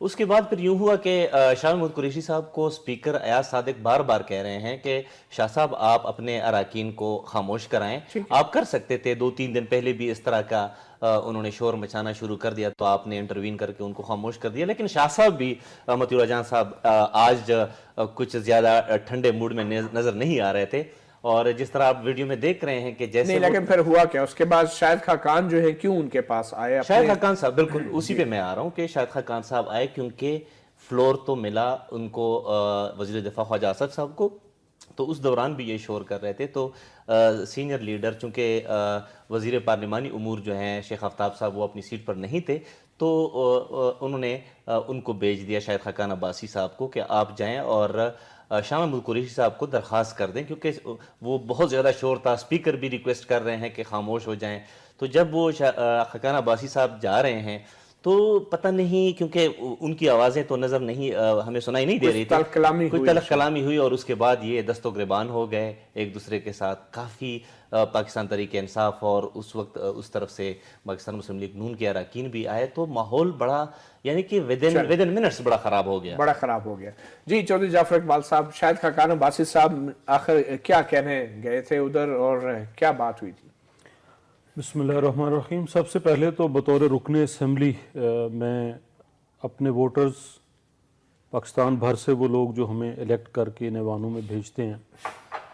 اس کے بعد پھر یوں ہوا کہ شاہ محمود قریشی صاحب کو اسپیکر ایاز صادق بار بار کہہ رہے ہیں کہ شاہ صاحب آپ اپنے اراکین کو خاموش کرائیں. آپ کر سکتے تھے, 2-3 دن پہلے بھی اس طرح کا انہوں نے شور مچانا شروع کر دیا تو آپ نے انٹروین کر کے ان کو خاموش کر دیا. لیکن شاہ صاحب بھی, مطیع اللہ جان صاحب آج کچھ زیادہ ٹھنڈے موڈ میں نظر نہیں آ رہے تھے, اور جس طرح آپ ویڈیو میں دیکھ رہے ہیں کہ جیسے نہیں, لیکن پھر ہوا کیا اس کے بعد شاہد خاقان جو ہے کیوں ان کے پاس آئے؟ شاہد خاقان صاحب, بالکل اسی پہ میں آ رہا ہوں کہ شاہد خاقان صاحب آئے کیونکہ فلور تو ملا ان کو وزیر دفاع خواجہ آصف صاحب کو, تو اس دوران بھی یہ شور کر رہے تھے. تو سینئر لیڈر, چونکہ وزیر پارلیمانی امور جو ہیں شیخ آفتاب صاحب وہ اپنی سیٹ پر نہیں تھے, تو انہوں نے ان کو بھیج دیا شاہد خاقان عباسی صاحب کو کہ آپ جائیں اور شاہ محمود قریشی صاحب کو درخواست کر دیں, کیونکہ وہ بہت زیادہ شور تھا, اسپیکر بھی ریکویسٹ کر رہے ہیں کہ خاموش ہو جائیں. تو جب وہ خاقان عباسی صاحب جا رہے ہیں تو پتہ نہیں, کیونکہ ان کی آوازیں تو نظر نہیں, ہمیں سنائی نہیں دے رہی تھی, کوئی تلخ کلامی ہوئی, اور اس کے بعد یہ دست و گریبان ہو گئے ایک دوسرے کے ساتھ. کافی پاکستان تحریک انصاف اور اس وقت اس طرف سے پاکستان مسلم لیگ نون کے اراکین بھی آئے, تو ماحول بڑا, یعنی کہ ودن منٹس بڑا خراب ہو گیا. جی چودھری جعفر اقبال صاحب, شاہد خاقان عباسی صاحب آخر کیا کہنے گئے تھے ادھر اور کیا بات ہوئی تھی؟ بسم اللہ الرحمن الرحیم. سب سے پہلے تو بطور رکن اسمبلی میں اپنے ووٹرز پاکستان بھر سے, وہ لوگ جو ہمیں الیکٹ کر کے ان ایوانوں میں بھیجتے ہیں,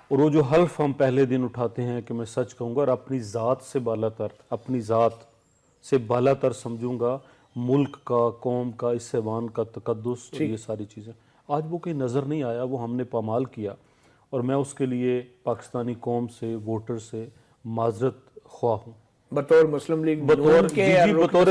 اور وہ جو حلف ہم پہلے دن اٹھاتے ہیں کہ میں سچ کہوں گا اور اپنی ذات سے بالا تر سمجھوں گا ملک کا, قوم کا, اس ایوان کا تقدس اور یہ ساری چیزیں, آج وہ کہیں نظر نہیں آیا. وہ ہم نے پامال کیا, اور میں اس کے لیے پاکستانی قوم سے, ووٹر سے معذرت خواہ ہوں. بطور مسلم لیگ بطور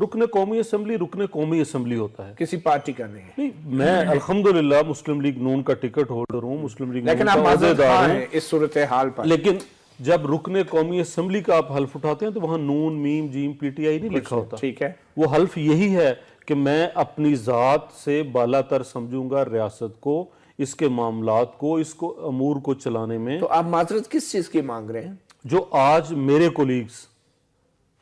رکن قومی اسمبلی ہوتا ہے, کسی پارٹی کا نہیں. میں الحمدللہ مسلم لیگ نون کا ٹکٹ ہولڈر ہوں, مسلم لیگ لیکن آپ معذرت خواہ ہیں اس صورتحال پر. لیکن جب رکن قومی اسمبلی کا آپ حلف اٹھاتے ہیں تو وہاں نون, میم, جیم, پی ٹی آئی نہیں لکھا ہوتا. ٹھیک ہے, وہ حلف یہی ہے کہ میں اپنی ذات سے بالا تر سمجھوں گا ریاست کو, اس کے معاملات کو, اس کو امور کو چلانے میں. تو آپ معذرت کس چیز کی مانگ رہے ہیں؟ جو آج میرے کولیگز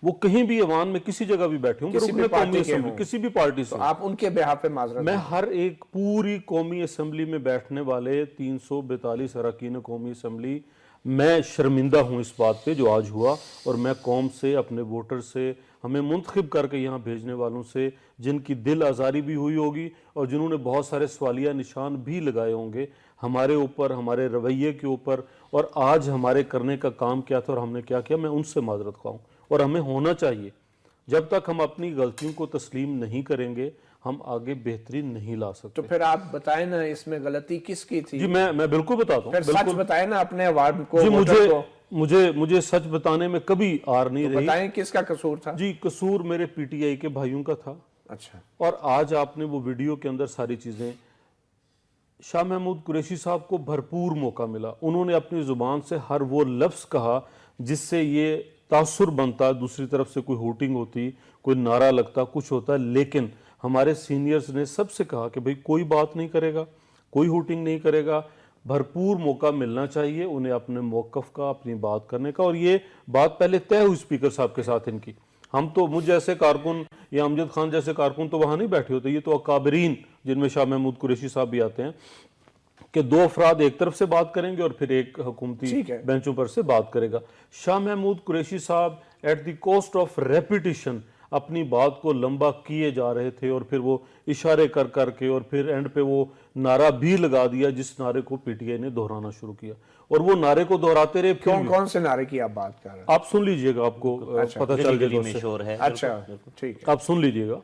وہ کہیں بھی ایوان میں کسی جگہ بھی بیٹھے ہوں, کسی بھی پارٹی سے, آپ ان کے بہاف پہ معذرت. میں ہر ایک پوری قومی اسمبلی میں بیٹھنے والے 342 اراکین قومی اسمبلی, میں شرمندہ ہوں اس بات پہ جو آج ہوا, اور میں قوم سے, اپنے ووٹر سے, ہمیں منتخب کر کے یہاں بھیجنے والوں سے, جن کی دل آزاری بھی ہوئی ہوگی اور جنہوں نے بہت سارے سوالیہ نشان بھی لگائے ہوں گے ہمارے اوپر, ہمارے رویے کے اوپر, اور آج ہمارے کرنے کا کام کیا تھا اور ہم نے کیا کیا, میں ان سے معذرت خواہ ہوں. اور ہمیں ہونا چاہیے, جب تک ہم اپنی غلطیوں کو تسلیم نہیں کریں گے ہم آگے بہتری نہیں لا سکتے. تو پھر آپ بتائیں نا اس میں غلطی کس کی تھی؟ جی میں بالکل بتاتا ہوں. پھر سچ بتائیں نا اپنے وارڈ کو. جی مجھے سچ بتانے میں کبھی آر نہیں رہی. بتائیں کس کا قصور تھا؟ جی قصور میرے پی ٹی آئی کے بھائیوں کا تھا. اچھا. اور آج آپ نے وہ ویڈیو کے اندر ساری چیزیں, شاہ محمود قریشی صاحب کو بھرپور موقع ملا, انہوں نے اپنی زبان سے ہر وہ لفظ کہا جس سے یہ تاثر بنتا, دوسری طرف سے کوئی ہوٹنگ ہوتی, کوئی نعرہ لگتا, کچھ ہوتا, لیکن ہمارے سینئرز نے سب سے کہا کہ بھئی کوئی بات نہیں کرے گا, کوئی ہوٹنگ نہیں کرے گا, بھرپور موقع ملنا چاہیے انہیں اپنے موقف کا, اپنی بات کرنے کا. اور یہ بات پہلے طے ہوئی اسپیکر صاحب کے ساتھ ان کی. ہم تو مجھ جیسے کارکن یا امجد خان جیسے کارکن تو وہاں نہیں بیٹھے ہوتے, یہ تو اکابرین جن میں شاہ محمود قریشی صاحب بھی آتے ہیں, کہ 2 افراد ایک طرف سے بات کریں گے اور پھر ایک حکومتی بینچوں پر سے بات کرے گا. شاہ محمود قریشی صاحب at the cost of repetition اپنی بات کو لمبا کیے جا رہے تھے, اور پھر وہ اشارے کر کے, اور پھر اینڈ پہ وہ نعرہ بھی لگا دیا جس نعرے کو پی ٹی آئی نے دہرانا شروع کیا, اور وہ نعرے کو دہراتے رہے. کون سے نعرے کی آپ بات کر رہے ہیں؟ آپ سن لیجئے گا, آپ کو پتہ چل جائے گا. اچھا ٹھیک ہے, آپ سن لیجئے گا.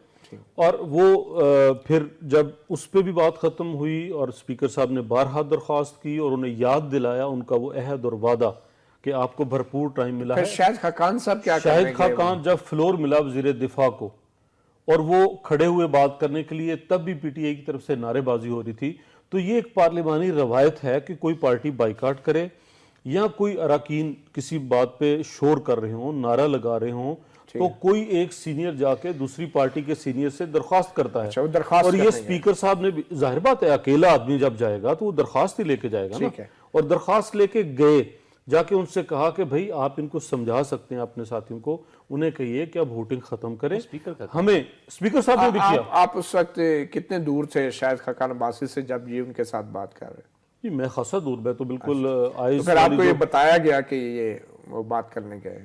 اور وہ پھر جب اس پہ بھی بات ختم ہوئی اور اسپیکر صاحب نے بارہا درخواست کی اور انہیں یاد دلایا ان کا وہ عہد اور وعدہ کہ آپ کو بھرپور ٹائم ملا ہے. شاہد خاقان صاحب کیا شاہد خاقان جب فلور ملا وزیر دفاع کو اور وہ کھڑے ہوئے بات کرنے کے لیے, تب بھی پی ٹی آئی کی طرف سے نعرے بازی ہو رہی تھی. تو یہ ایک پارلیمانی روایت ہے کہ کوئی پارٹی بائیکاٹ کرے یا کوئی اراکین کسی بات پہ شور کر رہے ہوں, نعرہ لگا رہے ہوں, تو کوئی ایک سینئر جا کے دوسری پارٹی کے سینئر سے درخواست کرتا ہے. اور یہ اسپیکر صاحب نے, ظاہر بات ہے اکیلا آدمی جب جائے گا تو وہ درخواست ہی لے کے جائے گا نا, اور درخواست لے کے گئے. جا کے ان سے کہا کہ بھائی آپ ان کو سمجھا سکتے ہیں اپنے ساتھیوں کو, انہیں کہیے کہ اب ووٹنگ ختم کریں. ہمیں اسپیکر صاحب نے بھی کیا. آپ اس وقت کتنے دور تھے شاید خاقان عباسی سے جب یہ ان کے ساتھ بات کر رہے؟ جی میں خاصا دور, میں تو بالکل تو پھر آپ کو یہ بتایا گیا کہ یہ وہ بات کرنے گئے؟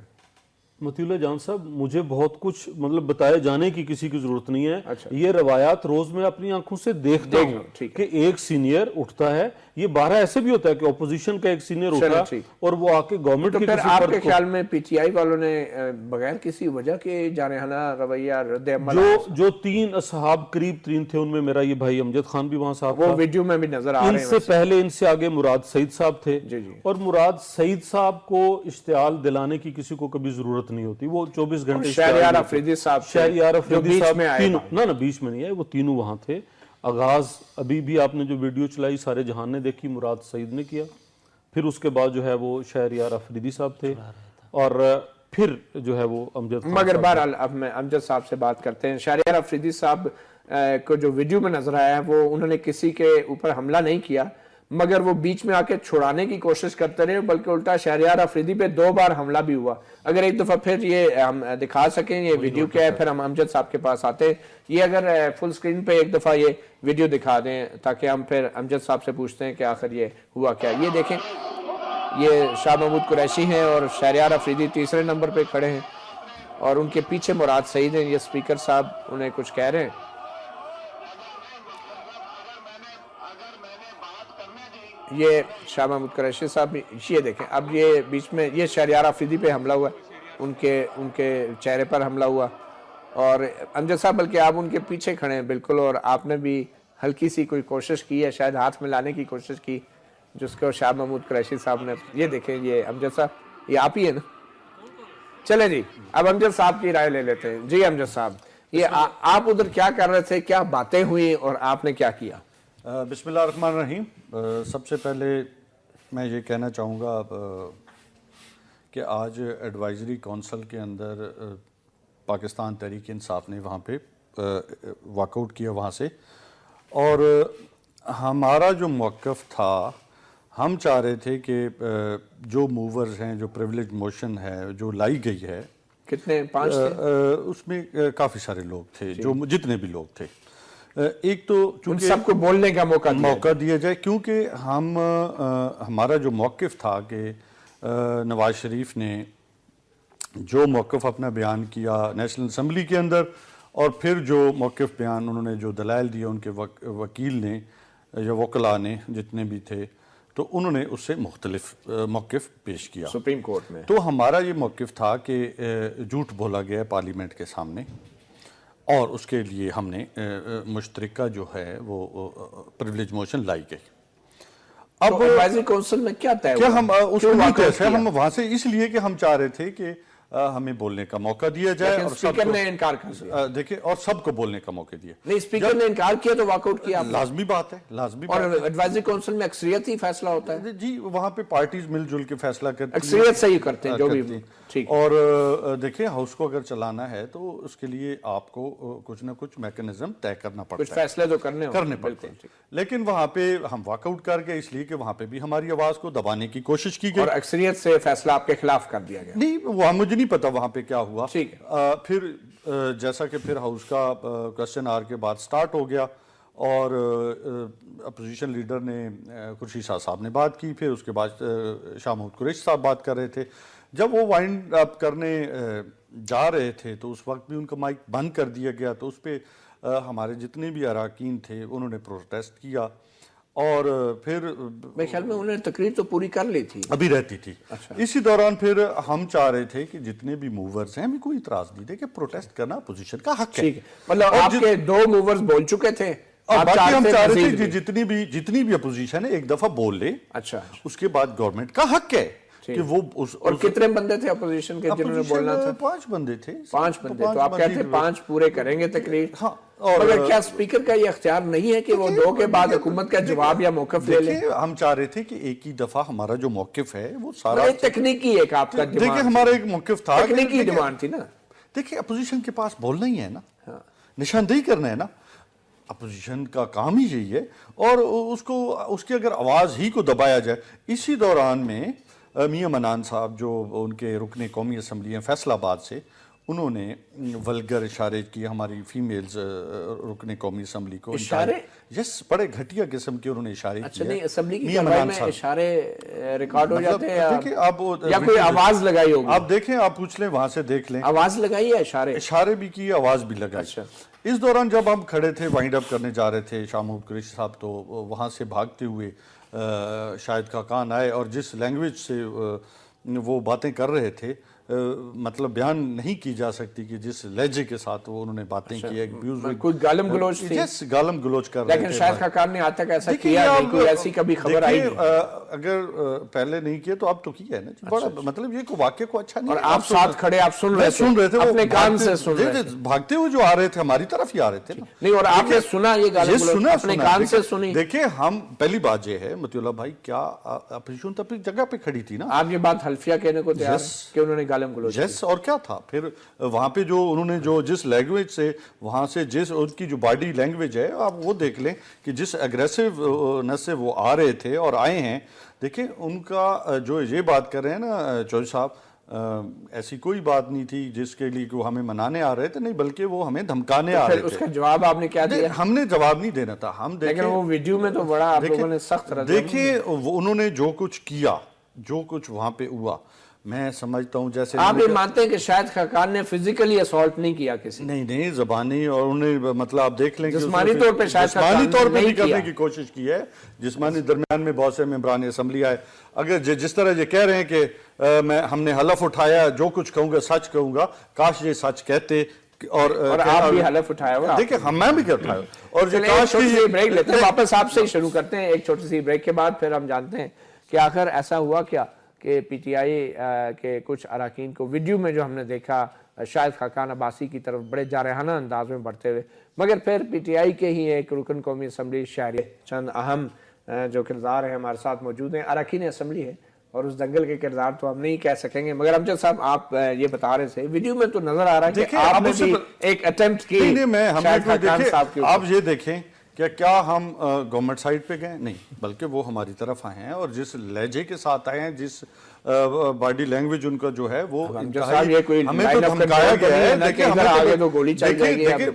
مطیع اللہ جان صاحب مجھے بہت کچھ مطلب بتائے جانے کی کسی کی ضرورت نہیں ہے. یہ روایات روز میں اپنی آنکھوں سے دیکھتا ہوں کہ ایک سینئر اٹھتا ہے, یہ 12 ایسے بھی ہوتا ہے کہ اپوزیشن کا ایک سینئر اٹھا اور وہ آ کے گورنمنٹ کے پھر آپ کے خیال میں پی ٹی آئی والوں نے بغیر کسی وجہ کے جارحانہ رویہ رد عمل جو 3 اصحاب قریب ترین تھے, ان میں میرا یہ بھائی امجد خان بھی وہاں صاحب وہ ویڈیو میں بھی نظر آ رہے ہیں, ان سے پہلے ان سے آگے مراد سعید صاحب تھے, اور مراد سعید صاحب کو اشتعال دلانے کی کسی کو کبھی ضرورت نہیں ہوتی. وہ 24 گھنٹے شہریار افریدی صاحب نہ بیچ میں نہیں آئے, وہ تینوں وہاں تھے. آغاز ابھی بھی آپ نے جو ویڈیو چلائی سارے جہان نے دیکھی, مراد سعید نے کیا, پھر اس کے بعد جو ہے وہ شہریار افریدی صاحب تھے, اور پھر جو ہے وہ امجد خان. مگر بہرحال اب میں امجد صاحب سے بات کرتے ہیں. شہریار افریدی صاحب کو جو ویڈیو میں نظر آیا ہے وہ انہوں نے کسی کے اوپر حملہ نہیں کیا, مگر وہ بیچ میں آ کے چھڑانے کی کوشش کرتے رہے, بلکہ الٹا شہریار افریدی پہ 2 بار حملہ بھی ہوا. اگر ایک دفعہ پھر یہ ہم دکھا سکیں یہ ویڈیو کیا ہے, پھر ہم امجد صاحب کے پاس آتے ہیں. یہ اگر فل سکرین پہ ایک دفعہ یہ ویڈیو دکھا دیں تاکہ ہم پھر امجد صاحب سے پوچھتے ہیں کہ آخر یہ ہوا کیا. یہ دیکھیں, یہ شاہ محمود قریشی ہیں اور شہریار افریدی تیسرے نمبر پہ کھڑے ہیں, اور ان کے پیچھے مراد سعید ہیں. یہ اسپیکر صاحب انہیں کچھ کہہ رہے ہیں. یہ شاہ محمود قریشی صاحب, یہ دیکھیں اب یہ بیچ میں یہ شہریار افریدی پہ حملہ ہوا, ان کے چہرے پر حملہ ہوا, اور امجد صاحب بلکہ آپ ان کے پیچھے کھڑے ہیں بالکل, اور آپ نے بھی ہلکی سی کوئی کوشش کی ہے, شاید ہاتھ میں لانے کی کوشش کی, جس کو شاہ محمود قریشی صاحب نے. یہ دیکھیں یہ امجد صاحب, یہ آپ ہی ہیں نا؟ چلیں جی اب امجد صاحب کی رائے لے لیتے ہیں. جی امجد صاحب, یہ آپ ادھر کیا کر رہے تھے, کیا باتیں ہوئی اور آپ نے کیا کیا؟ بسم اللہ الرحمن الرحیم. سب سے پہلے میں یہ کہنا چاہوں گا کہ آج ایڈوائزری کونسل کے اندر پاکستان تحریک انصاف نے وہاں پہ واک آؤٹ کیا وہاں سے, اور ہمارا جو موقف تھا, ہم چاہ رہے تھے کہ جو موورز ہیں, جو پریولیج موشن ہے جو لائی گئی ہے, کتنے 5 تھے اس میں کافی سارے لوگ تھے, جو جتنے بھی لوگ تھے. ایک تو چونکہ سب کو بولنے کا موقع دیا جائے, کیونکہ ہمارا جو موقف تھا کہ نواز شریف نے جو موقف اپنا بیان کیا نیشنل اسمبلی کے اندر, اور پھر جو موقف بیان انہوں نے جو دلائل دیا ان کے وکیل نے یا وکلاء نے جتنے بھی تھے, تو انہوں نے اس سے مختلف موقف پیش کیا سپریم کورٹ میں. تو ہمارا یہ موقف تھا کہ جھوٹ بولا گیا ہے پارلیمنٹ کے سامنے, اور اس کے لیے ہم نے مشترکہ جو ہے وہ پریولیج موشن لائی گئی. اب ایڈوائزری کونسل میں کیا طے ہوا؟ ہم اس کو نہیں طے تھے, ہم وہاں سے اس لیے کہ ہم چاہ رہے تھے کہ ہمیں بولنے کا موقع دیا جائے, اور اسپیکر نے انکار کر دیا. دیکھیں, اور سب کو بولنے کا موقع دیا. نہیں, اسپیکر نے انکار کیا تو واک آؤٹ کیا. لازمی بات ہے, لازمی اور ایڈوائزری کونسل میں اکثریت ہی فیصلہ ہوتا ہے. جی, وہاں پہ پارٹیز مل جل کے فیصلہ کرتی ہیں, اکثریت سے ہی کرتے ہیں جو بھی. اور دیکھیں, ہاؤس کو اگر چلانا ہے تو اس کے لیے آپ کو کچھ نہ کچھ میکنزم طے کرنا پڑتا ہے, کچھ فیصلے تو کرنے پڑتے ہیں. لیکن وہاں پہ ہم واک آؤٹ کر گئے اس لیے کہ وہاں پہ بھی ہماری آواز کو دبانے کی کوشش کی گئی, اور اکثریت سے فیصلہ آپ کے خلاف کر دیا گیا. نہیں, وہاں مجھے نہیں پتا وہاں پہ کیا ہوا. پھر جیسا کہ پھر ہاؤس کا کوسچن آور کے بعد سٹارٹ ہو گیا, اور اپوزیشن لیڈر نے خورشید شاہ صاحب نے بات کی, پھر اس کے بعد شاہ محمود قریشی صاحب بات کر رہے تھے. جب وہ وائنڈ اپ کرنے جا رہے تھے تو اس وقت بھی ان کا مائک بند کر دیا گیا, تو اس پہ ہمارے جتنے بھی اراکین تھے انہوں نے پروٹیسٹ کیا, اور پھر میرے خیال میں انہوں نے تقریر تو پوری کر لی تھی, ابھی رہتی تھی. اسی دوران پھر ہم چاہ رہے تھے کہ جتنے بھی موورز ہیں, ہمیں کوئی اعتراض نہیں تھے کہ پروٹیسٹ کرنا اپوزیشن کا حق ہے. مطلب آپ کے 2 موورز بول چکے تھے, باقی ہم چاہ رہے تھے جتنی بھی اپوزیشن ہے ایک دفعہ بول لے, اچھا, اس کے بعد گورنمنٹ کا حق ہے کہ وہ. اور کتنے بندے تھے اپوزیشن کے جنہوں نے بولنا تھا؟ 5 بندے تھے. 5 بندے, تو آپ کہتے ہیں 5 پورے کریں گے تقریر. مگر کیا اسپیکر کا یہ اختیار نہیں ہے کہ وہ 2 کے بعد حکومت کا جواب یا موقف لے لیں؟ ہم چاہ رہے تھے کہ ایک ہی دفعہ ہمارا جو موقف ہے وہ سارا تکنیکی ایک آپ کا ڈیمانڈ. دیکھیں, ہمارا ایک موقف تھا, تکنیکی ڈیمانڈ تھی نا. دیکھیں, اپوزیشن کے پاس بولنا ہی ہے نا, نشاندہی کرنا ہے نا, اپوزیشن کا کام ہی یہی ہے, اور اس کی اگر آواز ہی کو دبایا جائے. اسی دوران میں میاں منان صاحب جو ان کے رکن قومی اسمبلی ہیں فیصل آباد سے، انہوں نے ولگر اشارے کیے ہماری فیمیلز رکن قومی اسمبلی کو. اشارے؟ یس، بڑے گھٹیا قسم کے انہوں نے اشارے کیے. اچھا نہیں، اسمبلی کی کارروائی میں اشارے ریکارڈ ہو جاتے ہیں یا کوئی آپ آواز لگائی ہوگی؟ آپ دیکھیں، آپ پوچھ لیں، وہاں سے دیکھ لیں. آواز لگائی ہے؟ اشارے بھی کی، آواز بھی لگائی. اس دوران جب ہم کھڑے تھے وائنڈ اپ کرنے جا رہے تھے، شاہ محمود قریشی صاحب تو وہاں سے بھاگتے ہوئے شاہد خاقان آئے اور جس لینگویج سے وہ باتیں کر رہے تھے، مطلب بیان نہیں کی جا سکتی کہ جس لہجے کے ساتھ وہ انہوں نے باتیں کی. کوئی گالم گلوچ تھی؟ یس، گالم گلوچ کر رہے تھے. لیکن شاہد خاقان نے آج تک ایسا کیا نہیں، کوئی ایسی کبھی خبر آئی نہیں. اگر پہلے نہیں کیا تو اب تو کیا ہے نا، بڑا مطلب یہ کو واقعہ کو اچھا نہیں. اور آپ ساتھ کھڑے، آپ سن رہے تھے، اپنے کان سے سن رہے تھے، بھاگتے ہوئے جو آ رہے تھے ہماری طرف ہی آ رہے تھے نا. نہیں، اور آپ نے سنا یہ گالم گلوچ اپنے کان سے سنی؟ دیکھیں، ہم پہلی بات یہ ہے مطیع اللہ بھائی، کیا اپوزیشن تو اپنی جگہ پہ کھڑی تھی نا. آپ یہ بات حلفیہ کہنے کو تیار کہ انہوں نے گالم گلوچ؟ یس، اور کیا تھا پھر وہاں پہ جو انہوں نے جو جس لینگویج سے وہاں سے جس ان کی جو باڈی لینگویج ہے، آپ وہ دیکھ لیں کہ جس اگریسونس سے وہ آ رہے تھے اور آئے ہیں. دیکھیں ان کا جو یہ بات کر رہے ہیں نا چودھری صاحب، ایسی کوئی بات نہیں تھی جس کے لیے وہ ہمیں منانے آ رہے تھے، نہیں بلکہ وہ ہمیں دھمکانے آ رہے تھے. اس کا جواب آپ نے کیا دیا؟ ہم نے جواب نہیں دینا تھا. ہم لیکن وہ ویڈیو میں تو بڑا آپ لوگوں نے سخت رد دیکھیں انہوں نے جو کچھ کیا، جو کچھ وہاں پہ ہوا، میں سمجھتا ہوں جیسے آپ یہ مانتے ہیں کہ شاہد خاقان نے فزیکلی اسالٹ نہیں کیا کسی؟ نہیں، زبانی، اور انہیں مطلب آپ دیکھ لیں کہ جسمانی طور پہ شاہد جسمانی طور پہ بھی کرنے کی کوشش کی ہے. جسمانی درمیان میں بہت سے ممبران اسمبلی آئے. اگر جس طرح یہ کہہ رہے ہیں کہ ہم نے حلف اٹھایا، جو کچھ کہوں گا سچ کہوں گا، کاش یہ سچ کہتے. اور آپ بھی حلف اٹھایا ہوا؟ دیکھیں میں بھی کرتا ہوں. اور چھوٹی سی بریک لیتے ہیں، واپس آپ سے ہی شروع کرتے ہیں. ایک چھوٹی سی بریک کے بعد پھر ہم جانتے ہیں کہ آخر ایسا ہوا کیا کہ پی ٹی آئی کے کچھ اراکین کو ویڈیو میں جو ہم نے دیکھا شاہد خاقان عباسی کی طرف بڑے جارحانہ انداز میں بڑھتے ہوئے، مگر پھر پی ٹی آئی کے ہی ایک رکن قومی اسمبلی شہری، چند اہم جو کردار ہیں ہمارے ساتھ موجود ہیں. اراکین اسمبلی ہے اور اس دنگل کے کردار تو ہم نہیں کہہ سکیں گے، مگر امجد صاحب آپ یہ بتا رہے تھے ویڈیو میں تو نظر آ رہا ہے کہ آپ نے بھی ایک اٹیمپٹ کی شاہد خاقان صاحب کے اوپر. آپ یہ دیکھیں کہ کیا ہم گورنمنٹ سائٹ پہ گئے؟ نہیں، بلکہ وہ ہماری طرف آئے ہیں اور جس لہجے کے ساتھ آئے ہیں، جس باڈی لینگویج ان کا جو ہے وہ ہمیں تو دھمکایا گیا ہے.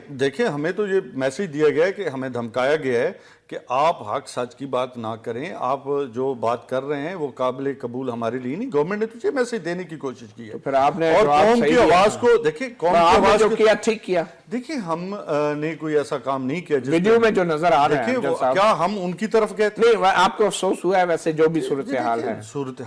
دیکھیں ہمیں تو یہ میسج دیا گیا ہے کہ ہمیں دھمکایا گیا ہے کہ آپ حق سچ کی بات نہ کریں، آپ جو بات کر رہے ہیں وہ قابل قبول ہمارے لیے نہیں. گورنمنٹ نے تجھے میسج دینے کی کوشش کی ہے. پھر آپ نے اور قوم کی آواز کو دیکھیں، قوم کی آواز کو کیا ٹھیک کیا. دیکھیں ہم نے کوئی ایسا کام نہیں کیا ویڈیو میں جو نظر آ رہا ہے. کیا ہم ان کی طرف گئے تھے؟ نہیں، آپ کو افسوس ہوا ہے ویسے جو بھی صورتحال ہے،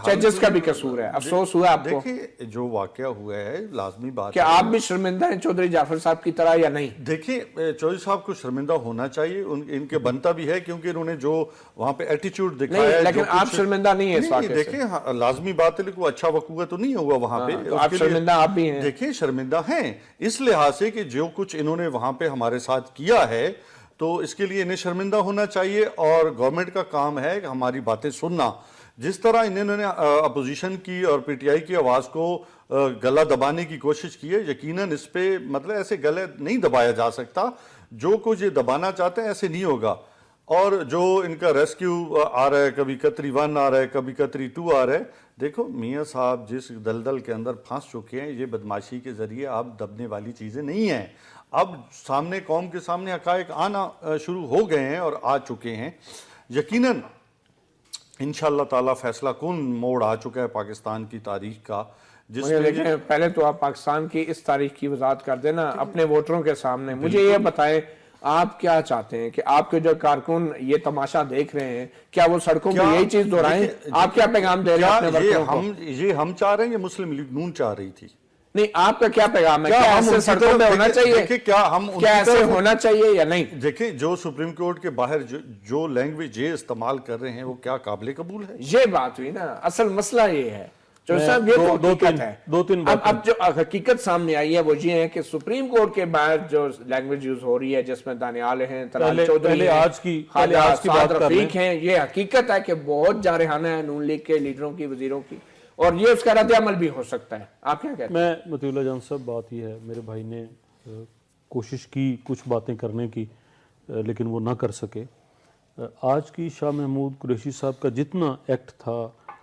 چاہے جس کا بھی قصور ہے، افسوس ہوا آپ کو؟ دیکھیں جو واقعہ ہوا ہے لازمی بات کہ آپ بھی شرمندہ ہیں چودھری جعفر صاحب کی طرح یا نہیں؟ دیکھیں چودھری صاحب کو شرمندہ ہونا چاہیے، ان کے بنتا بھی ہے، کیونکہ انہوں نے جو وہاں پہ ایٹیچیوڈ دکھایا ہے. لیکن آپ شرمندہ نہیں ہیں اس واقعے سے؟ دیکھیں لازمی بات ہے، کوئی اچھا وقوع تو نہیں ہوا وہاں پہ. آپ شرمندہ آپ بھی ہیں؟ دیکھیں شرمندہ ہیں اس لحاظ سے کہ جو کچھ انہوں نے وہاں پہ ہمارے ساتھ کیا ہے، تو اس کے لیے انہیں شرمندہ ہونا چاہیے. اور گورنمنٹ کا کام ہے کہ ہماری باتیں سننا. جس طرح انہوں نے اپوزیشن کی اور پی ٹی آئی کی آواز کو گلا دبانے کی کوشش کی ہے، یقیناً اس پہ مطلب ایسے گلے نہیں دبایا جا سکتا. جو کچھ یہ دبانا چاہتے ہیں ایسے نہیں ہوگا. اور جو ان کا ریسکیو آ رہا ہے، کبھی قطری 1 آ رہا ہے، کبھی قطری 2 آ رہا ہے. دیکھو میاں صاحب جس دلدل کے اندر پھنس چکے ہیں، یہ بدماشی کے ذریعے اب دبنے والی چیزیں نہیں ہیں. اب سامنے قوم کے سامنے حقائق آنا شروع ہو گئے ہیں اور آ چکے ہیں. یقیناً انشاءاللہ تعالی فیصلہ کن موڑ آ چکا ہے پاکستان کی تاریخ کا. پہلے تو آپ پاکستان کی اس تاریخ کی وضاحت کر دینا اپنے ووٹروں کے سامنے. مجھے یہ بتائیں آپ کیا چاہتے ہیں کہ آپ کے جو کارکن یہ تماشا دیکھ رہے ہیں، کیا وہ سڑکوں پہ یہی چیز دہرائیں؟ آپ کیا پیغام دے رہے ہیں اپنے ورکروں کو؟ یہ ہم چاہ رہے ہیں، یہ مسلم لیگ نون چاہ رہی تھی. نہیں، آپ کا کیا پیغام ہے؟ کیا ایسے سڑکوں پہ ہونا چاہیے؟ کیا ایسے ہونا چاہیے یا نہیں؟ دیکھیں جو سپریم کورٹ کے باہر جو لینگویج یہ استعمال کر رہے ہیں وہ کیا قابل قبول ہے؟ یہ بات ہوئی نا، اصل مسئلہ یہ ہے جو صاحب، یہ تو حقیقت ہے. اب جو حقیقت سامنے آئی ہے وہ یہ ہے کہ سپریم کورٹ کے باہر جو لینگویج یوز ہو رہی ہے، جس میں دانیال ہیں، طلال چودھری ہیں، سعد رفیق ہیں، یہ حقیقت ہے کہ بہت جارحانہ ہے نون لیگ کے لیڈروں کی، وزیروں کی، اور یہ اس کا رد عمل بھی ہو سکتا ہے. آپ کیا کہتے ہیں؟ میں مطیع اللہ جان صاحب، بات یہ ہے، میرے بھائی نے کوشش کی کچھ باتیں کرنے کی لیکن وہ نہ کر سکے. آج کی شاہ محمود قریشی صاحب کا جتنا ایکٹ تھا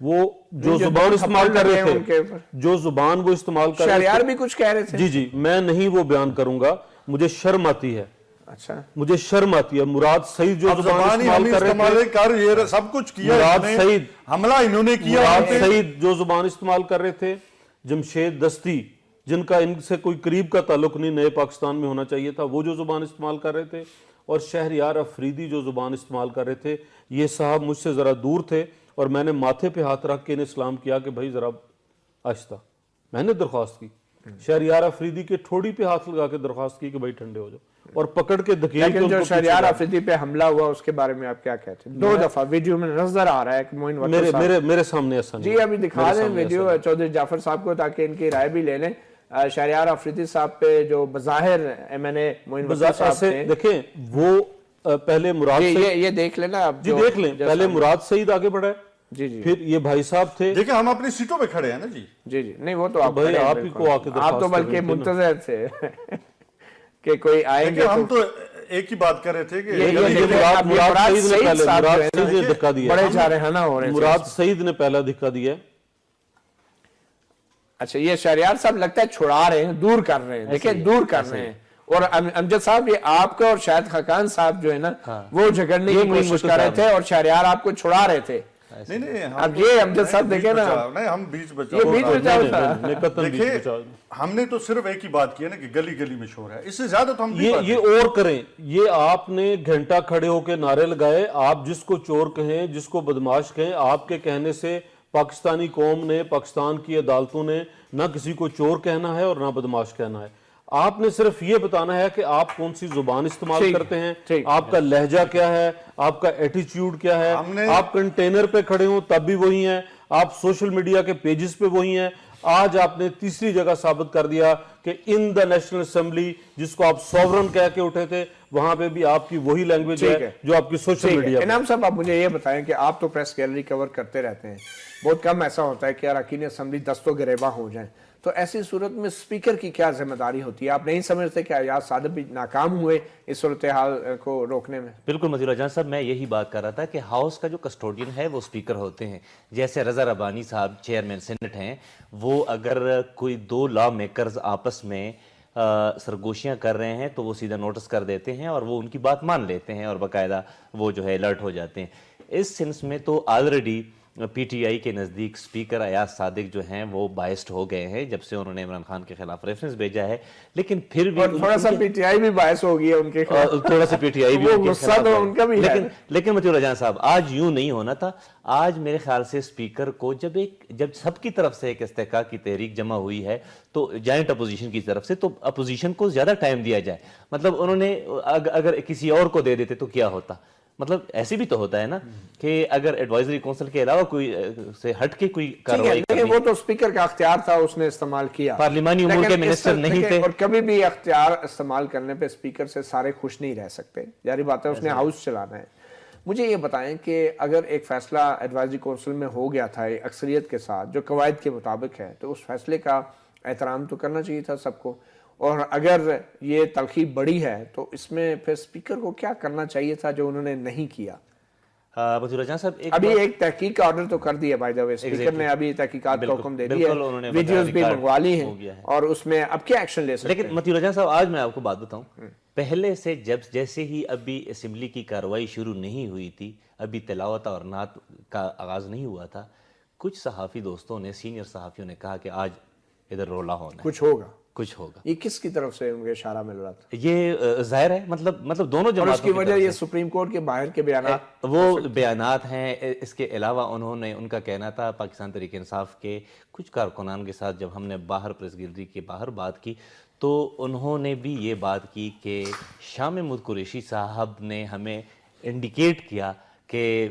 وہ جو زبان استعمال کر رہے تھے، جو زبان وہ استعمال کر رہے تھے، شہریار بھی کچھ کہہ رہے تھے. جی جی میں نہیں وہ بیان کروں گا، مجھے شرم آتی ہے. اچھا مجھے شرم آتی ہے. مراد سعید جو زبان استعمال کر رہے تھے، یہ سب کچھ کیا، مراد سعید حملہ انہوں نے کیا. مراد سعید جو زبان استعمال کر رہے تھے، جمشید دستی جن کا ان سے کوئی قریب کا تعلق نہیں نئے پاکستان میں ہونا چاہیے تھا، وہ جو زبان استعمال کر رہے تھے، اور شہریار افریدی جو زبان استعمال کر رہے تھے، یہ صاحب مجھ سے ذرا دور تھے اور میں نے ماتھے پہ ہاتھ رکھ کے انہیں سلام کیا کہ بھائی ذرا آہستہ. میں نے درخواست کی، شہریار افریدی کے ٹھوڑی پہ ہاتھ لگا کے درخواست کی کہ بھائی ٹھنڈے ہو جاؤ، اور پکڑ کے دھکیل کے. جو شہریار افریدی پہ حملہ ہوا اس کے بارے میں آپ کیا کہتے ہیں؟ 2 دفعہ ویڈیو میں نظر آ رہا ہے کہ معین وطن صاحب میرے سامنے ایسا نہیں. جی ابھی دکھا دیں ویڈیو چودھری جعفر صاحب کو تاکہ ان کی رائے بھی لے لیں. شہریار افریدی صاحب پہ جو بظاہر MNA معین وطن صاحب تھے، دیکھیں وہ پہلے مراد سعید، یہ دیکھ لینا آپ جی دیکھ لیں، پہلے مراد سعید آگے بڑھا ہے، جی جی پھر یہ بھائی صاحب تھے. دیکھیں ہم اپنی سیٹوں پہ کھڑے ہیں نا. جی جی جی نہیں وہ تو آپ بھائی آپ ہی کو آ کے آپ تو بلکہ منتظر تھے کہ کوئی آئیں گے. ہم تو ایک ہی بات کر رہے تھے کہ بڑے جا رہے ہیں نا، مراد سعید نے پہلا دھکا دیا. اچھا یہ شہریار صاحب لگتا ہے چھڑا رہے ہیں، دور کر رہے ہیں، دیکھیں دور کر رہے ہیں. اور امجد صاحب یہ آپ کا اور شاہد خاقان صاحب جو ہے نا وہ جھگڑنے کی کوشش کر رہے تھے اور شہریار آپ کو چھڑا رہے تھے. اب یہ امجد صاحب دیکھیں نا، ہم بیچ یہ بیچ بچاؤ تھا. دیکھیں ہم نے تو صرف ایک ہی بات کی ہے نا کہ گلی گلی میں شور ہے، اس سے زیادہ تو ہم یہ اور کریں. یہ آپ نے گھنٹہ کھڑے ہو کے نعرے لگائے، آپ جس کو چور کہیں، جس کو بدماش کہیں، آپ کے کہنے سے پاکستانی قوم نے، پاکستان کی عدالتوں نے نہ کسی کو چور کہنا ہے اور نہ بدماش کہنا ہے. آپ نے صرف یہ بتانا ہے کہ آپ کون سی زبان استعمال کرتے ہیں، آپ کا لہجہ کیا ہے، آپ کا ایٹیچیوڈ کیا ہے. آپ کنٹینر پہ کھڑے ہوں تب بھی وہی ہیں، آپ سوشل میڈیا کے پیجز پہ وہی ہیں. آج آپ نے تیسری جگہ ثابت کر دیا کہ ان دا نیشنل اسمبلی جس کو آپ سوورن کہہ کے اٹھے تھے، وہاں پہ بھی آپ کی وہی لینگویج ہے جو آپ کی سوشل میڈیا. انعام صاحب آپ مجھے یہ بتائیں کہ آپ تو پریس گیلری کور کرتے رہتے ہیں، بہت کم ایسا ہوتا ہے کہ اراکین اسمبلی دست و گریباں ہو جائیں، تو ایسی صورت میں اسپیکر کی کیا ذمہ داری ہوتی ہے؟ آپ نہیں سمجھتے کہ ایاز صادق بھی ناکام ہوئے اس صورتحال کو روکنے میں؟ بالکل مطیع اللہ جان صاحب، میں یہی بات کر رہا تھا کہ ہاؤس کا جو کسٹوڈین ہے وہ اسپیکر ہوتے ہیں. جیسے رضا ربانی صاحب چیئرمین سینٹ ہیں، وہ اگر کوئی 2 لا میکرز آپس میں سرگوشیاں کر رہے ہیں تو وہ سیدھا نوٹس کر دیتے ہیں اور وہ ان کی بات مان لیتے ہیں اور باقاعدہ وہ جو ہے الرٹ ہو جاتے ہیں. اس سینس میں تو آلریڈی پی ٹی آئی کے نزدیک سپیکر ایاز صادق جو ہیں وہ بائسڈ ہو گئے ہیں جب سے انہوں نے عمران خان کے خلاف ریفرنس بھیجا ہے. لیکن پھر بھی تھوڑا سا پی ٹی آئی بھی باعث ہو گئی ہے ان کے خلاف، تھوڑا سا پی ٹی آئی بھی ان کا بھی ہے. لیکن مطیع اللہ جان صاحب آج یوں نہیں ہونا تھا. آج میرے خیال سے سپیکر کو جب سب کی طرف سے ایک استحقاق کی تحریک جمع ہوئی ہے تو جوائنٹ اپوزیشن کی طرف سے، تو اپوزیشن کو زیادہ ٹائم دیا جائے. مطلب انہوں نے اگر کسی اور کو دے دیتے تو کیا ہوتا؟ مطلب ایسے بھی تو ہوتا ہے نا کہ اگر ایڈوائزری کونسل کے علاوہ کوئی سے ہٹ کے کوئی کارروائی کرنی، وہ تو اسپیکر کا اختیار تھا، اس نے استعمال کیا. پارلیمانی امور کے منسٹر نہیں تھے، اور کبھی بھی اختیار استعمال کرنے پہ اسپیکر سے سارے خوش نہیں رہ سکتے. ظاہری بات ہے اس نے ہاؤس چلانا ہے. مجھے یہ بتائیں کہ اگر ایک فیصلہ ایڈوائزری کونسل میں ہو گیا تھا اکثریت کے ساتھ جو قواعد کے مطابق ہے، تو اس فیصلے کا احترام تو کرنا چاہیے تھا سب کو. اور اگر یہ تلخی بڑی ہے تو اس میں پھر اسپیکر کو کیا کرنا چاہیے تھا جو انہوں نے نہیں کیا؟ مطیع اللہ جان صاحب ابھی ایک تحقیق کا آرڈر تو کر دیا بائی دا وے، اسپیکر نے ابھی تحقیقات کا حکم دے دیا ہے، ویڈیوز بھی منگوا لی ہیں، اور اس میں اب کیا ایکشن لے سکتے ہیں؟ لیکن مطیع اللہ جان صاحب آج میں آپ کو بات بتاؤں، پہلے سے جیسے ہی ابھی اسمبلی کی کارروائی شروع نہیں ہوئی تھی، ابھی تلاوت اور نعت کا آغاز نہیں ہوا تھا، کچھ صحافی دوستوں نے، سینئر صحافیوں نے کہا کہ آج ادھر رولا ہونا ہے، کچھ ہوگا. یہ کس کی طرف سے ان کے اشارہ مل رہا تھا؟ یہ ظاہر ہے مطلب دونوں جماعتوں، اور اس کی وجہ یہ سپریم کورٹ کے باہر کے بیانات، وہ بیانات ہیں. اس کے علاوہ ان کا کہنا تھا پاکستان تحریک انصاف کے کچھ کارکنان کے ساتھ جب ہم نے باہر پریس گیلری کے باہر بات کی تو انہوں نے بھی یہ بات کی کہ شاہ محمود قریشی صاحب نے ہمیں انڈیکیٹ کیا کہ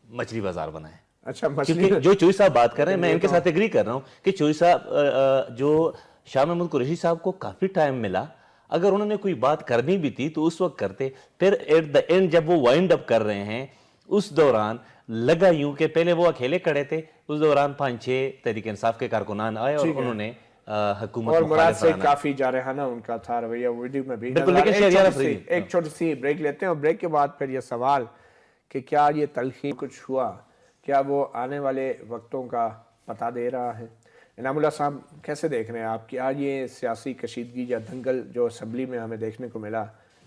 مچھلی بازار بنائیں. اچھا، کیونکہ جو چوئی صاحب بات کر رہے ہیں میں ان کے ساتھ ایگری کر رہا ہوں کہ چوئی صاحب جو شاہ محمود قریشی صاحب کو کافی ٹائم ملا، اگر انہوں نے کوئی بات کرنی بھی تھی تو اس وقت کرتے. پھر ایٹ دا اینڈ جب وہ وائنڈ اپ کر رہے ہیں اس دوران لگا یوں کہ پہلے وہ اکیلے کھڑے تھے، اس دوران 5-6 تحریک انصاف کے کارکنان آئے اور انہوں نے حکومت اور مراد سے کافی جارحانہ ان کا تھا رویہ ویڈیو میں بھی. ایک چھوٹی سی بریک لیتے ہیں اور بریک کے بعد پھر یہ سوال کہ کیا یہ تلخی کچھ ہوا کیا وہ آنے والے وقتوں کا پتہ دے رہا ہے؟ انعام اللہ صاحب کیسے دیکھ رہے ہیں آپ کہ آج یہ سیاسی کشیدگی یا دنگل جو اسمبلی میں ہمیں دیکھنے کو ملا،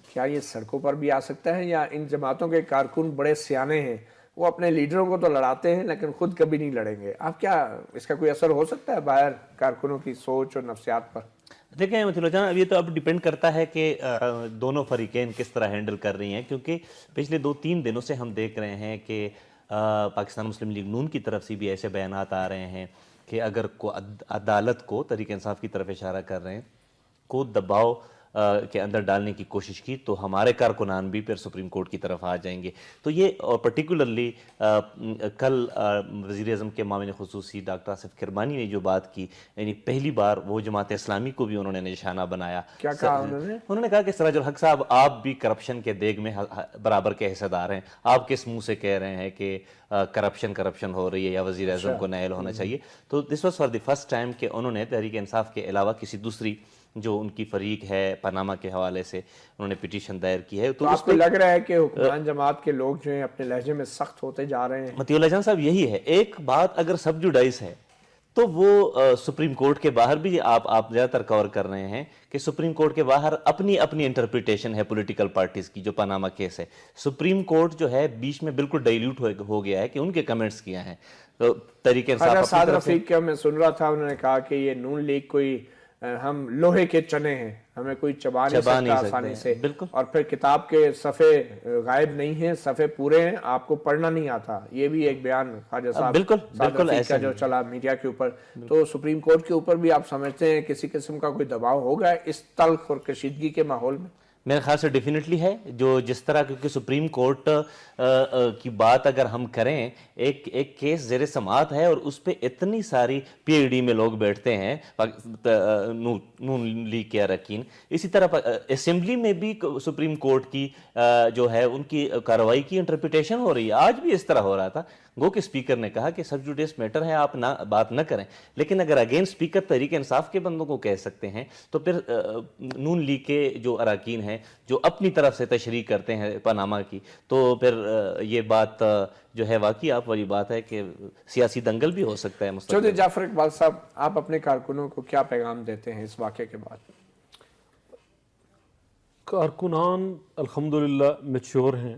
کیا یہ سڑکوں پر بھی آ سکتا ہے، یا ان جماعتوں کے کارکن بڑے سیانے ہیں، وہ اپنے لیڈروں کو تو لڑاتے ہیں لیکن خود کبھی نہیں لڑیں گے؟ آپ کیا اس کا کوئی اثر ہو سکتا ہے باہر کارکنوں کی سوچ اور نفسیات پر؟ دیکھیں مطیع اللہ جان، اب یہ تو اب ڈیپینڈ کرتا ہے کہ دونوں فریقین کس طرح ہینڈل کر رہی ہیں، کیونکہ پچھلے 2-3 دنوں سے ہم دیکھ رہے ہیں کہ پاکستان مسلم لیگ نون کی طرف سے بھی ایسے بیانات آ رہے ہیں کہ اگر عدالت کو تحریک انصاف کی طرف اشارہ کر رہے ہیں کو دباؤ کے اندر ڈالنے کی کوشش کی تو ہمارے کارکنان بھی پھر سپریم کورٹ کی طرف آ جائیں گے. تو یہ اور پرٹیکولرلی کل وزیر اعظم کے معاون خصوصی ڈاکٹر آصف کرمانی نے جو بات کی، یعنی پہلی بار وہ جماعت اسلامی کو بھی انہوں نے نشانہ بنایا. کیا کہا انہوں نے کہا کہ سراج الحق صاحب آپ بھی کرپشن کے دیگ میں برابر کے حصہ دار ہیں، آپ کس منہ سے کہہ رہے ہیں کہ کرپشن ہو رہی ہے یا وزیر اعظم کو نائل ہونا چاہیے. تو this was for the first time کہ انہوں نے تحریک انصاف کے علاوہ کسی دوسری جو ان کی فریق ہے پاناما کے حوالے سے انہوں نے پٹیشن دائر کی ہے. تو آپ کو لگ رہا ہے کہ حکمران جماعت کے لوگ جو ہیں اپنے لہجے میں سخت ہوتے جا رہے ہیں؟ مطیع اللہ جان صاحب یہی ہے، ایک بات اگر سب جوڈائز ہے تو وہ سپریم کورٹ کے باہر بھی آپ زیادہ تر کور کر رہے ہیں کہ سپریم کورٹ کے باہر اپنی انٹرپریٹیشن ہے پولیٹیکل پارٹیز کی. جو پاناما کیس ہے سپریم کورٹ جو ہے بیچ میں بالکل ڈائلیوٹ ہو گیا ہے کہ ان کے کمنٹس کیا ہیں. تحریک انصاف سعد رفیق کا میں سن رہا تھا، انہوں نے کہا کہ یہ نون لیگ کوئی ہم لوہے کے چنے ہیں، ہمیں کوئی چبا نہیں سکتا آسانی سے، اور پھر کتاب کے صفحے غائب نہیں ہیں، صفحے پورے ہیں، آپ کو پڑھنا نہیں آتا. یہ بھی ایک بیان خواجہ صاحب سعد رفیق کا جو چلا میڈیا کے اوپر. تو سپریم کورٹ کے اوپر بھی آپ سمجھتے ہیں کسی قسم کا کوئی دباؤ ہوگا اس تلخ اور کشیدگی کے ماحول میں؟ میرے خیال سے ڈیفینیٹلی ہے. جو جس طرح کیونکہ سپریم کورٹ کی بات اگر ہم کریں، ایک کیس زیر سماعت ہے اور اس پہ اتنی ساری پی ایل ڈی میں لوگ بیٹھتے ہیں نون لیگ کے اراکین. اسی طرح اسمبلی میں بھی سپریم کورٹ کی جو ہے ان کی کارروائی کی انٹرپریٹیشن ہو رہی ہے. آج بھی اس طرح ہو رہا تھا، گو کہ اسپیکر نے کہا کہ سب جوڈیس میٹر ہے، آپ بات نہ کریں. لیکن اگر اگین اسپیکر تحریک انصاف کے بندوں کو کہہ سکتے ہیں تو پھر نون لیگ کے جو اراکین ہیں جو اپنی طرف سے تشریح کرتے ہیں پاناما کی، تو پھر یہ بات جو ہے واقعی آپ والی بات ہے کہ سیاسی دنگل بھی ہو سکتا ہے مستقبل. چودھری جعفر اقبال صاحب، آپ اپنے کارکنوں کو کیا پیغام دیتے ہیں اس واقعے کے بعد؟ کارکنان الحمدللہ میچور ہیں،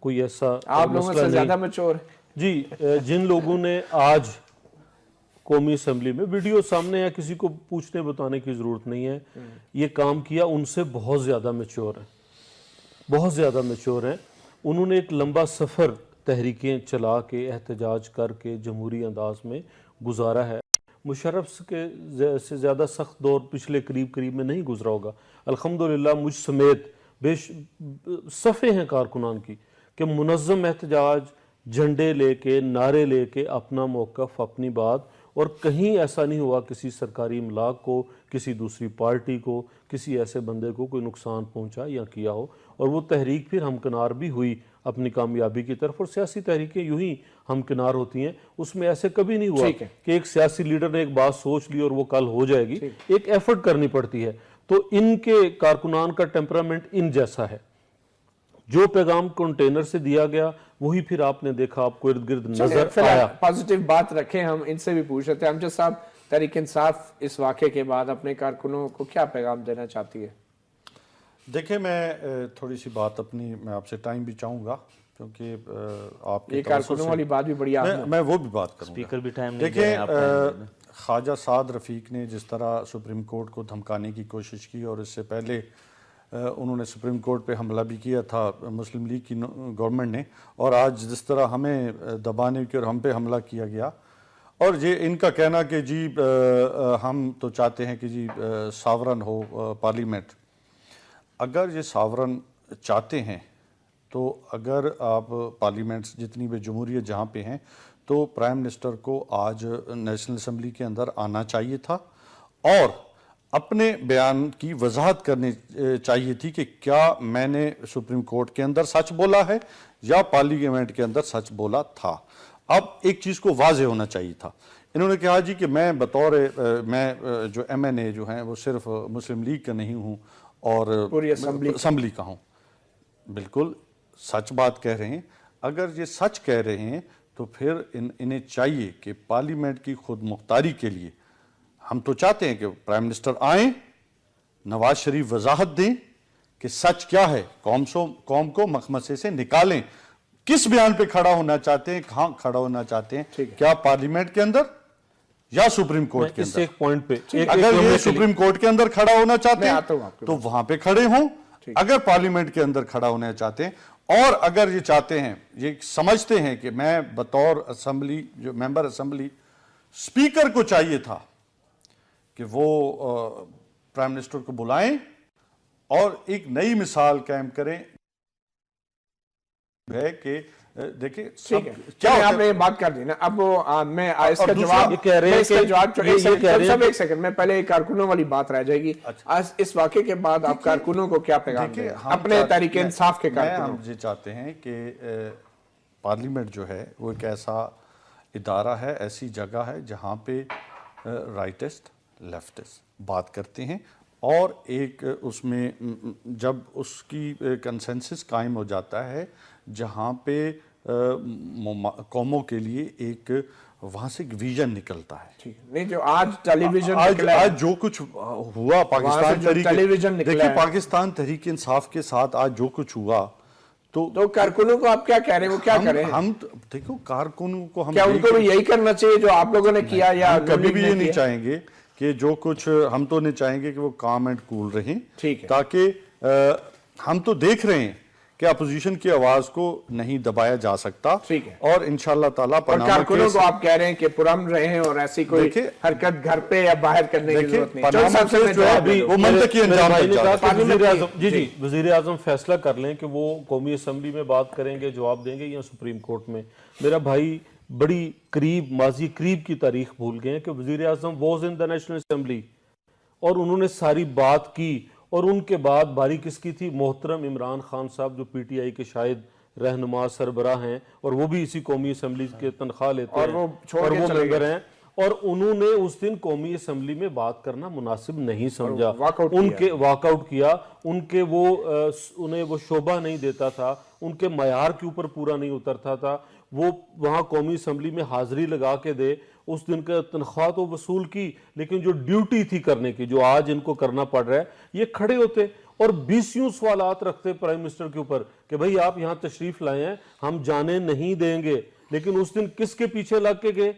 کوئی ایسا آپ لوگوں سے زیادہ میچور ہیں جی. جن لوگوں نے آج قومی اسمبلی میں ویڈیو سامنے ہے، کسی کو پوچھنے بتانے کی ضرورت نہیں ہے، یہ کام کیا، ان سے بہت زیادہ میچور ہیں، بہت زیادہ میچور ہیں. انہوں نے ایک لمبا سفر تحریکیں چلا کے احتجاج کر کے جمہوری انداز میں گزارا ہے. مشرف کے سے زیادہ سخت دور پچھلے قریب میں نہیں گزرا ہوگا. الحمدللہ مجھ سمیت صفحے ہیں کارکنان کی کہ منظم احتجاج، جھنڈے لے کے، نعرے لے کے، اپنا موقف، اپنی بات، اور کہیں ایسا نہیں ہوا کسی سرکاری املاک کو، کسی دوسری پارٹی کو، کسی ایسے بندے کو کوئی نقصان پہنچا یا کیا ہو. اور وہ تحریک پھر ہمکنار بھی ہوئی اپنی کامیابی کی طرف. اور سیاسی تحریکیں یوں ہی ہمکنار ہوتی ہیں، اس میں ایسے کبھی نہیں ہوا کہ ایک سیاسی لیڈر نے ایک بات سوچ لی اور وہ کل ہو جائے گی. ایک ایفرٹ کرنی پڑتی ہے. تو ان کے کارکنان کا ٹیمپرامنٹ ان جیسا ہے. جو پیغام کنٹینر سے دیا گیا وہی پھر آپ نے دیکھا، آپ کو ارد گرد نظر آیا. پازیٹیو بات رکھیں، ہم ان سے بھی پوچھ رہے تھے. امجد صاحب، تحریک انصاف اس واقعے کے بعد اپنے کارکنوں کو کیا پیغام دینا چاہتی ہے؟ دیکھیں، میں تھوڑی سی بات اپنی، میں آپ سے ٹائم بھی چاہوں گا کیونکہ آپ یہ کارکنوں والی بات بھی بڑی اہم ہے. میں وہ بھی بات کروں گا. اسپیکر بھی ٹائم نہیں. دیکھیں، خواجہ سعد رفیق نے جس طرح سپریم کورٹ کو دھمکانے کی کوشش کی، اور اس سے پہلے انہوں نے سپریم کورٹ پہ حملہ بھی کیا تھا مسلم لیگ کی گورنمنٹ نے، اور آج جس طرح ہمیں دبانے کی اور ہم پہ حملہ کیا گیا، اور یہ ان کا کہنا کہ جی ہم تو چاہتے ہیں کہ جی ساورن ہو پارلیمنٹ. اگر یہ ساورن چاہتے ہیں تو اگر آپ پارلیمنٹس جتنی بھی جمہوریت جہاں پہ ہیں، تو پرائم منسٹر کو آج نیشنل اسمبلی کے اندر آنا چاہیے تھا اور اپنے بیان کی وضاحت کرنی چاہیے تھی کہ کیا میں نے سپریم کورٹ کے اندر سچ بولا ہے یا پارلیمنٹ کے اندر سچ بولا تھا. اب ایک چیز کو واضح ہونا چاہیے تھا. انہوں نے کہا جی کہ میں بطور میں جو ایم این اے جو ہیں وہ صرف مسلم لیگ کا نہیں ہوں اور پوری اسمبلی کا ہوں. بالکل سچ بات کہہ رہے ہیں. اگر یہ سچ کہہ رہے ہیں تو پھر انہیں چاہیے کہ پارلیمنٹ کی خود مختاری کے لیے ہم تو چاہتے ہیں کہ پرائم منسٹر آئیں، نواز شریف وضاحت دیں کہ سچ کیا ہے، قوم کو مخمصے سے نکالیں، کس بیان پہ کھڑا ہونا چاہتے ہیں، کہاں کھڑا ہونا چاہتے ہیں، کیا پارلیمنٹ کے اندر یا سپریم کورٹ کے اس اندر؟ ایک پوائنٹ پہ اگر یہ سپریم کورٹ کے اندر کھڑا ہونا چاہتے ہیں تو وہاں پہ کھڑے ہوں، اگر پارلیمنٹ کے اندر کھڑا ہونا چاہتے ہیں، اور اگر یہ چاہتے ہیں، یہ سمجھتے ہیں کہ میں بطور اسمبلی جو ممبر اسمبلی اسپیکر کو چاہیے تھا کہ وہ پرائم منسٹر کو بلائیں اور ایک نئی مثال قائم کریں، ہے کہ دیکھیں کیا آپ نے یہ بات کر دی نا. اب میں اس کا جواب ایک سیکنڈ میں پہلے کارکنوں والی بات رہ جائے گی. اس واقعے کے بعد آپ کارکنوں کو کیا پیغام دیں اپنے تحریک انصاف کے کارکنوں؟ ہم یہ چاہتے ہیں کہ پارلیمنٹ جو ہے وہ ایک ایسا ادارہ ہے، ایسی جگہ ہے جہاں پہ رائٹسٹ لیفٹسٹ بات کرتے ہیں، اور ایک اس میں جب اس کی کنسنسس قائم ہو جاتا ہے جہاں پہ قوموں کے لیے ایک وہاں سے ایک ویژن نکلتا ہے. نہیں جو آج ٹیلی ویژن آج جو کچھ ہوا پاکستان تحریک انصاف کے ساتھ آج جو کچھ ہوا تو کارکنوں کو آپ کیا کہہ رہے ہیں، وہ کیا کریں؟ ہم دیکھو کارکنوں کو کیا ان کو بھی یہی کرنا چاہیے جو آپ لوگوں نے کیا، یا کبھی بھی یہ نہیں چاہیں گے کہ جو کچھ ہم تو نہیں چاہیں گے کہ وہ کام اینڈ کول رہیں، تاکہ ہم تو دیکھ رہے ہیں کہ اپوزیشن کی آواز کو نہیں دبایا جا سکتا، اور انشاءاللہ تعالیٰ کارکنوں کو آپ کہہ رہے ہیں کہ پرامن رہیں اور ایسی کوئی حرکت گھر پہ یا باہر کرنے کی ضرورت نہیں. وزیر اعظم فیصلہ کر لیں کہ وہ قومی اسمبلی میں بات کریں گے، جواب دیں گے، یا سپریم کورٹ میں. میرا بھائی بڑی قریب ماضی قریب کی تاریخ بھول گئے ہیں کہ وزیر اعظم was in the national assembly اور انہوں نے ساری بات کی، اور ان کے بعد باری کس کی تھی؟ محترم عمران خان صاحب جو پی ٹی آئی کے شاہد رہنما سربراہ ہیں، اور وہ بھی اسی قومی اسمبلی کے تنخواہ لیتے ہیں اور وہ ممبر ہیں، اور انہوں نے اس دن قومی اسمبلی میں بات کرنا مناسب نہیں سمجھا، ان کے واک آؤٹ کیا، انہیں وہ شعبہ نہیں دیتا تھا، ان کے معیار کے اوپر پورا نہیں اترتا تھا، وہ وہاں قومی اسمبلی میں حاضری لگا کے دے، اس دن کا تنخواہ تو وصول کی، لیکن جو ڈیوٹی تھی کرنے کی، جو آج ان کو کرنا پڑ رہا ہے، یہ کھڑے ہوتے اور 20 سوالات رکھتے پرائم منسٹر کے اوپر کہ بھئی آپ یہاں تشریف لائے ہیں، ہم جانے نہیں دیں گے. لیکن اس دن کس کے پیچھے لگ کے گئے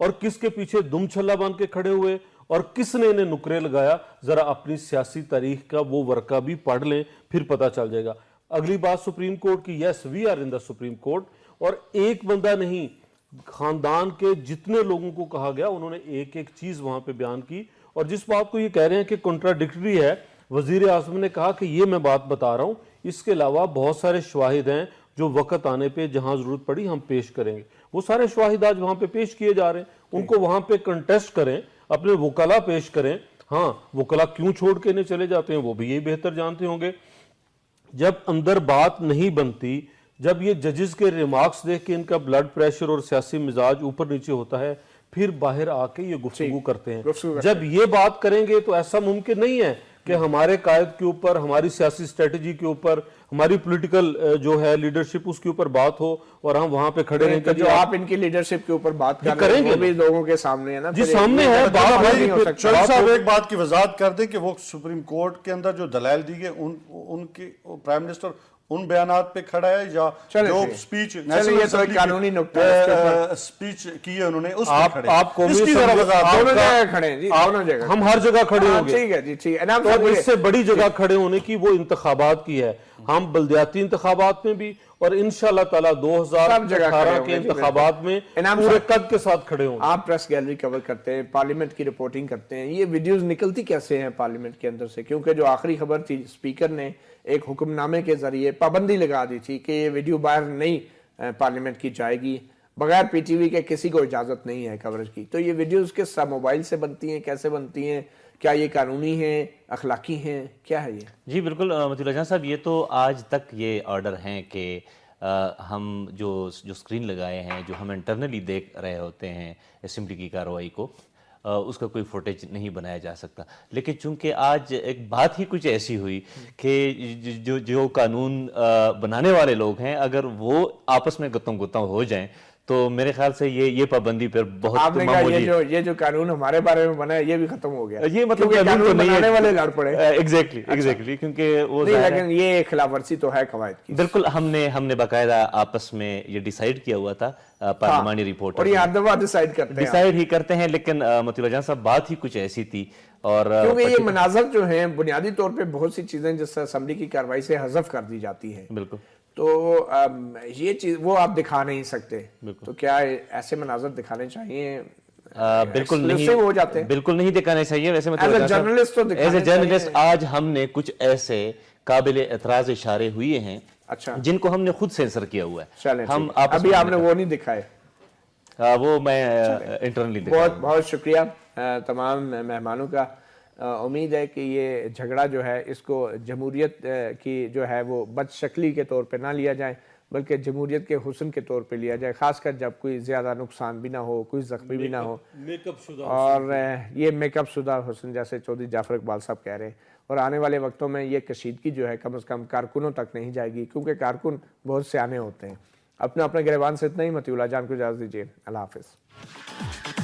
اور کس کے پیچھے دم چھلا بن کے کھڑے ہوئے اور کس نے انہیں نکرے لگایا؟ ذرا اپنی سیاسی تاریخ کا وہ ورقہ بھی پڑھ لیں، پھر پتہ چل جائے گا. اگلی بات سپریم کورٹ کی، yes we are in the supreme court, اور ایک بندہ نہیں، خاندان کے جتنے لوگوں کو کہا گیا انہوں نے ایک ایک چیز وہاں پہ بیان کی. اور جس بات کو یہ کہہ رہے ہیں کہ کنٹراڈکٹری ہے، وزیر اعظم نے کہا کہ یہ میں بات بتا رہا ہوں، اس کے علاوہ بہت سارے شواہد ہیں جو وقت آنے پہ جہاں ضرورت پڑی ہم پیش کریں گے. وہ سارے شواہد آج وہاں پہ پیش کیے جا رہے ہیں، ان کو وہاں پہ کنٹیسٹ کریں، اپنے وکلا پیش کریں. ہاں وکلا کیوں چھوڑ کے انہیں چلے جاتے ہیں وہ بھی یہی بہتر جانتے ہوں گے. جب اندر بات نہیں بنتی، جب یہ ججز کے ریمارکس دیکھ کے ان کا بلڈ پریشر اور سیاسی مزاج اوپر نیچے ہوتا ہے، پھر باہر آ کے یہ گفتگو کرتے ہیں. جب یہ بات کریں گے تو ایسا ممکن نہیں ہے کہ ہمارے قائد کے اوپر، ہماری سیاسی اسٹریٹجی کے اوپر، ہماری پولیٹیکل جو ہے لیڈرشپ اس کے اوپر بات ہو اور ہم وہاں پہ کھڑے رہیں. جو آپ ان کی لیڈرشپ کے اوپر بات کریں گے بھی لوگوں کے سامنے ہے نا، جی سامنے ہے بات. چودھری صاحب ایک بات کی وضاحت کر دیں کہ وہ سپریم کورٹ کے اندر جو دلائل دی گئے ان کی پرائم منسٹر ان بیانات پہ کھڑا ہے یا جو سپیچ قانونی نکتہ سپیچ کی ہے انہوں نے اس پہ کھڑے ہیں؟ آپ قومی ہم ہر جگہ کھڑے ہوں گے. ٹھیک ہے جی، ٹھیک ہے. اور اس سے بڑی جگہ کھڑے ہونے کی وہ انتخابات کی ہے. ہم بلدیاتی انتخابات میں بھی اور انشاءاللہ تعالیٰ 2018 کے انتخابات میں پورے قد کے ساتھ کھڑے ہوں. آپ پریس گیلری کور کرتے ہیں، پارلیمنٹ کی رپورٹنگ کرتے ہیں، یہ ویڈیوز نکلتی کیسے ہیں پارلیمنٹ کے اندر سے؟ کیونکہ جو آخری خبر تھی، اسپیکر نے ایک حکم نامے کے ذریعے پابندی لگا دی تھی کہ یہ ویڈیو باہر نہیں پارلیمنٹ کی جائے گی، بغیر پی ٹی وی کے کسی کو اجازت نہیں ہے کوریج کی. تو یہ ویڈیوز کس موبائل سے بنتی ہیں، کیسے بنتی ہیں، کیا یہ قانونی ہیں، اخلاقی ہیں، کیا ہے یہ؟ جی بالکل مطیع اللہ جان صاحب، یہ تو آج تک یہ آرڈر ہیں کہ ہم جو سکرین لگائے ہیں، جو ہم انٹرنلی دیکھ رہے ہوتے ہیں اسمبلی کی کارروائی کو، اس کا کوئی فوٹیج نہیں بنایا جا سکتا. لیکن چونکہ آج ایک بات ہی کچھ ایسی ہوئی کہ جو قانون بنانے والے لوگ ہیں، اگر وہ آپس میں گتم گتم ہو جائیں تو میرے خیال سے یہ پابندی پر بہت آپ نے کہا معمولی یہ جو قانون ہمارے بارے میں بنا ہے یہ بھی ختم ہو گیا، یہ مطلب کیونکہ قانون تو نہیں بنانے والے لڑ پڑے. ایگزیکٹلی کیونکہ وہ نہیں، لیکن یہ خلاف ورزی تو ہے قواعد کی. بالکل ہم نے باقاعدہ آپس میں یہ ڈیسائیڈ کیا ہوا تھا پارلیمانی رپورٹ، اور یہ ہر دفعہ ڈیسائیڈ ہی کرتے ہیں، لیکن مطیع اللہ جان صاحب بات ہی کچھ ایسی تھی. اور کیونکہ یہ مناظر جو ہیں بنیادی طور پہ بہت سی چیزیں جس اسمبلی کی کارروائی سے حذف کر دی جاتی ہیں، بالکل تو یہ چیز وہ آپ دکھا نہیں سکتے، تو کیا ایسے مناظر دکھانے چاہیے؟ بالکل نہیں، ہو جاتے ہیں بالکل نہیں دکھانے چاہیے. ویسے ایز اے جرنلسٹ تو ایز اے جرنلسٹ آج ہم نے کچھ ایسے قابل اعتراض اشارے ہوئے ہیں جن کو ہم نے خود سینسر کیا ہوا ہے. ہم ابھی آپ نے وہ نہیں دکھائے، وہ میں انٹرنلی بہت بہت شکریہ تمام مہمانوں کا. امید ہے کہ یہ جھگڑا جو ہے اس کو جمہوریت کی جو ہے وہ بد شکلی کے طور پہ نہ لیا جائے، بلکہ جمہوریت کے حسن کے طور پہ لیا جائے، خاص کر جب کوئی زیادہ نقصان بھی نہ ہو، کوئی زخمی بھی نہ ہو، اور یہ میک اپ شدہ حسن جیسے چودھری جعفر اقبال صاحب کہہ رہے ہیں. اور آنے والے وقتوں میں یہ کشیدگی جو ہے کم از کم کارکنوں تک نہیں جائے گی، کیونکہ کارکن بہت سیانے ہوتے ہیں. اپنے گریبان سے اتنا ہی. مطیع اللہ جان کو اجازت دیجیے. اللہ حافظ.